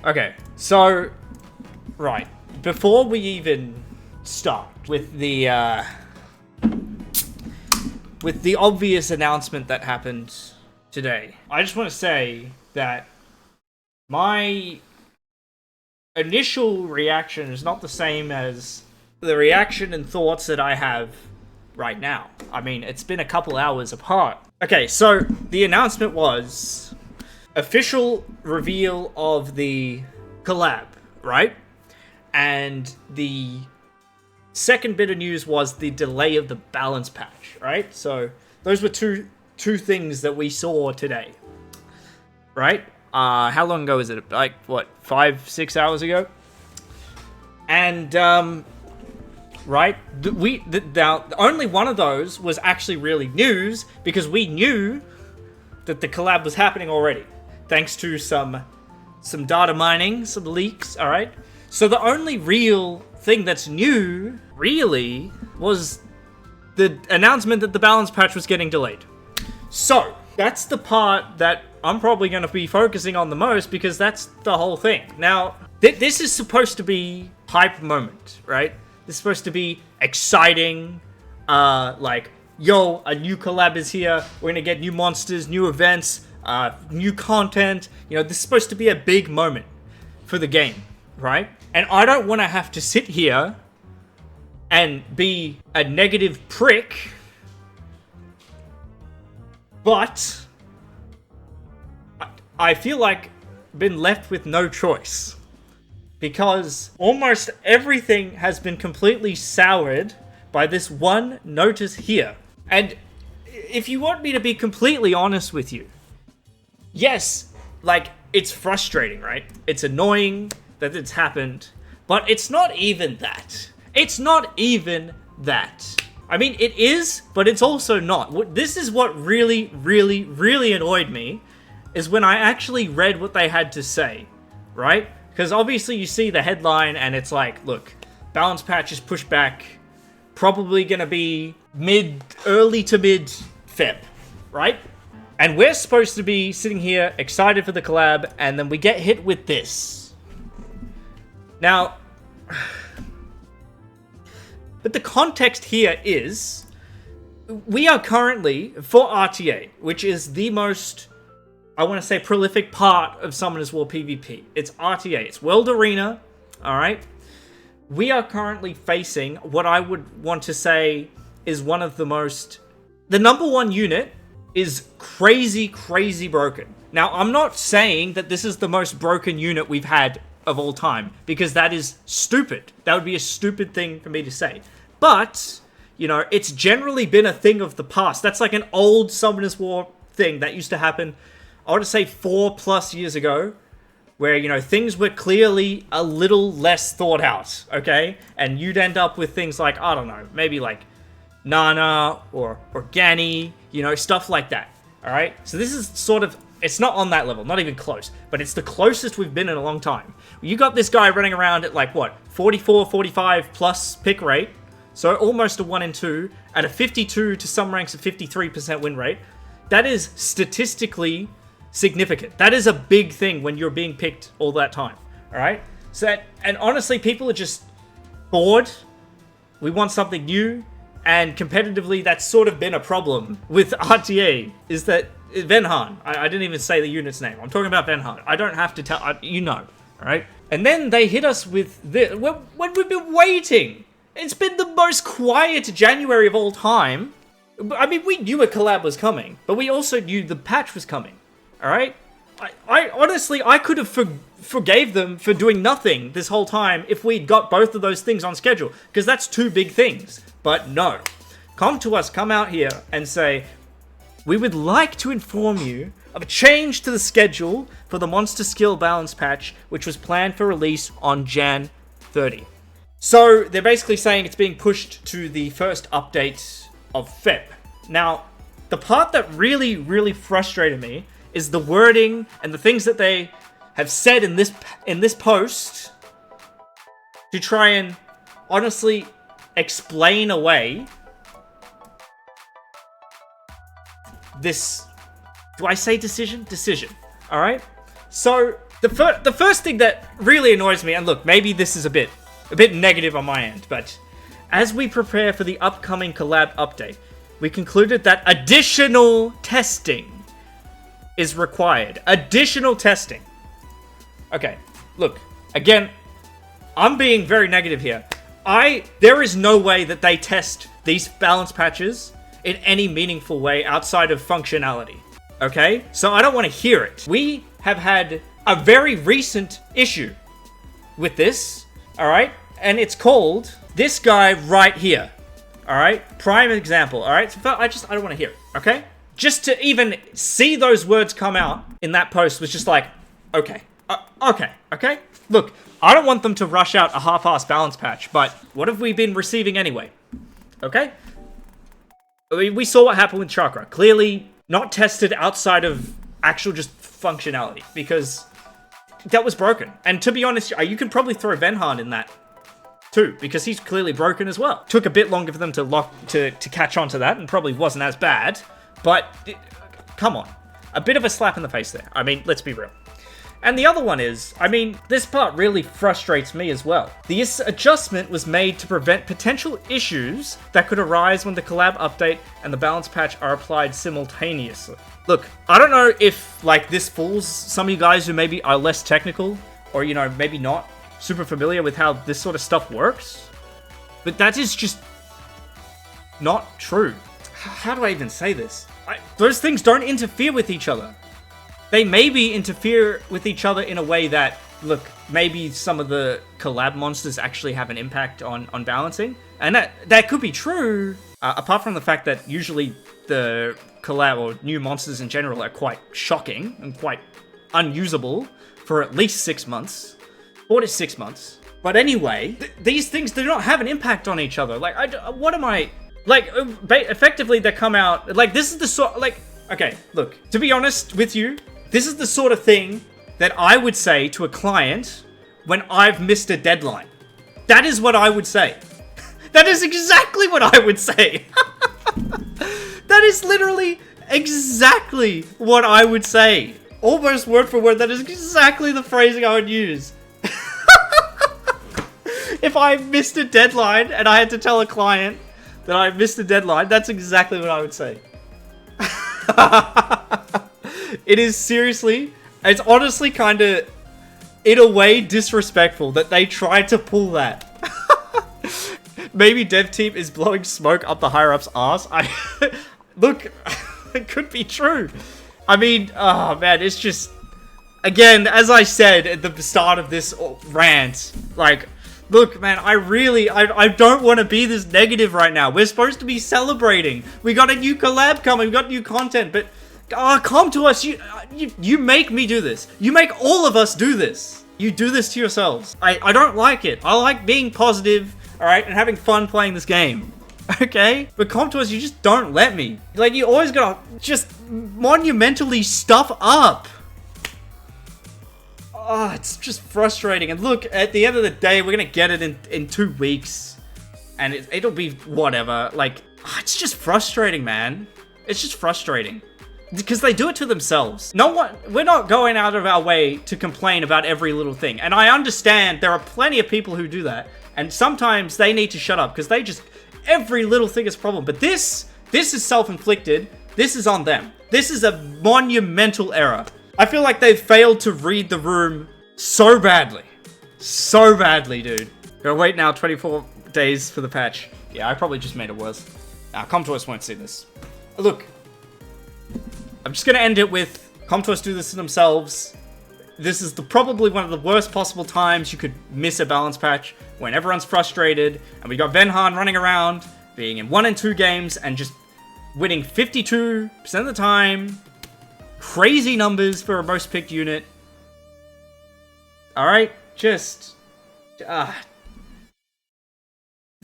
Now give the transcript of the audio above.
Okay, so, right, before we even start with the obvious announcement that happened today, I just want to say that my initial reaction is not the same as the reaction and thoughts that I have right now. I mean, it's been a couple hours apart. Okay, so the announcement was official reveal of the collab, right? And the second bit of news was the delay of the balance patch, right? So those were two things that we saw today, right? How long ago is it? Like, what, 5-6 hours ago? And, right? Now, only one of those was actually really news because we knew that the collab was happening already, thanks to some data mining, some leaks, all right? So the only real thing that's new, really, was the announcement that the balance patch was getting delayed. So that's the part that I'm probably going to be focusing on the most because that's the whole thing. Now, this is supposed to be hype moment, right? This is supposed to be exciting, like, yo, a new collab is here, we're gonna get new monsters, new events, new content. You know, this is supposed to be a big moment for the game, right? And I don't want to have to sit here and be a negative prick, but I feel like I've been left with no choice. Because almost everything has been completely soured by this one notice here. And if you want me to be completely honest with you, yes, like, it's frustrating, right? It's annoying that it's happened, but it's not even that. It's not even that. I mean, it is, but it's also not. This is what really, really, really annoyed me, is when I actually read what they had to say, right? Because obviously you see the headline and it's like, look, balance patch is pushed back, probably gonna be early to mid Feb, right? And we're supposed to be sitting here excited for the collab, and then we get hit with this. Now, but the context here is, we are currently, for RTA, which is the most, I want to say, prolific part of Summoners War PvP. It's RTA. It's World Arena. Alright? We are currently facing what I would want to say is one of the most... The number one unit is crazy, crazy broken. Now, I'm not saying that this is the most broken unit we've had of all time, because that is stupid. That would be a stupid thing for me to say. But, you know, it's generally been a thing of the past. That's like an old Summoners War thing that used to happen, I want to say 4+ years ago, where, you know, things were clearly a little less thought out, okay? And you'd end up with things like, I don't know, maybe like Nana or Organi, you know, stuff like that, all right? So this is sort of, it's not on that level, not even close, but it's the closest we've been in a long time. You got this guy running around at like, what, 44, 45 plus pick rate, so almost a 1 in 2, at a 52 to some ranks a 53% win rate. That is statistically significant. That is a big thing when you're being picked all that time, all right? So that, and honestly, people are just bored. We want something new, and competitively, that's sort of been a problem with RTA, is that Venhan, I didn't even say the unit's name. I'm talking about Venhan. I don't have to tell, you know, all right? And then they hit us with this, when we've been waiting. It's been the most quiet January of all time. I mean, we knew a collab was coming, but we also knew the patch was coming. All right, I honestly, I could have forgave them for doing nothing this whole time if we'd got both of those things on schedule, because that's two big things. But no, Com2Us come out here and say, we would like to inform you of a change to the schedule for the monster skill balance patch, which was planned for release on Jan 30. So they're basically saying it's being pushed to the first update of Feb. Now, the part that really, really frustrated me is the wording and the things that they have said in this post to try and honestly explain away this, do I say decision? Decision, all right? So The first thing that really annoys me, and look, maybe this is a bit negative on my end, but as we prepare for the upcoming collab update, we concluded that additional testing is required. Additional testing. Okay, look, again, I'm being very negative here. There is no way that they test these balance patches in any meaningful way outside of functionality. Okay? So I don't want to hear it. We have had a very recent issue with this, alright? And it's called this guy right here. Alright? Prime example, alright? So I don't want to hear it, okay? Just to even see those words come out in that post was just like, okay. Okay? Look, I don't want them to rush out a half-assed balance patch, but what have we been receiving anyway? Okay? We saw what happened with Chakra. Clearly not tested outside of actual just functionality, because that was broken. And to be honest, you can probably throw Venhan in that too, because he's clearly broken as well. Took a bit longer for them to catch on to that, and probably wasn't as bad, but come on. A bit of a slap in the face there. I mean, let's be real. And the other one is, I mean, this part really frustrates me as well. This adjustment was made to prevent potential issues that could arise when the collab update and the balance patch are applied simultaneously. Look, I don't know if, like, this fools some of you guys who maybe are less technical, or, you know, maybe not super familiar with how this sort of stuff works, but that is just not true. How do I even say this? Those things don't interfere with each other. They maybe interfere with each other in a way that, look, maybe some of the collab monsters actually have an impact on balancing. And that could be true, apart from the fact that usually the collab or new monsters in general are quite shocking and quite unusable for at least 6 months. 4 to 6 months. But anyway, these things do not have an impact on each other. Like, what am I... Like, effectively, they come out... Like, this is the sort... Like, okay, look, to be honest with you, this is the sort of thing that I would say to a client when I've missed a deadline. That is what I would say. That is exactly what I would say. That is literally exactly what I would say. Almost word for word, that is exactly the phrasing I would use. If I missed a deadline and I had to tell a client that I missed a deadline, that's exactly what I would say. It is seriously, it's honestly kind of, in a way, disrespectful that they tried to pull that. Maybe dev team is blowing smoke up the higher-ups' arse. Look, it could be true. I mean, oh man, it's just, again, as I said at the start of this rant, like, look, man, I don't want to be this negative right now. We're supposed to be celebrating. We got a new collab coming. We got new content, but Com2Us, you make me do this. You make all of us do this. You do this to yourselves. I don't like it. I like being positive, alright, and having fun playing this game. Okay? But Com2Us, you just don't let me. Like, you always gotta just monumentally stuff up. Oh, it's just frustrating. And look, at the end of the day, we're gonna get it in 2 weeks. And it'll be whatever. Like, it's just frustrating, man. It's just frustrating. Because they do it to themselves. We're not going out of our way to complain about every little thing. And I understand there are plenty of people who do that. And sometimes they need to shut up because every little thing is a problem. But this is self-inflicted. This is on them. This is a monumental error. I feel like they've failed to read the room so badly. So badly, dude. Gotta wait now 24 days for the patch. Yeah, I probably just made it worse. Com2Us won't see this. Look. I'm just gonna end it with Com2Us do this to themselves. This is probably one of the worst possible times you could miss a balance patch, when everyone's frustrated, and we got Venhan running around, being in 1 and 2 games, and just winning 52% of the time. Crazy numbers for a most picked unit. Alright, just...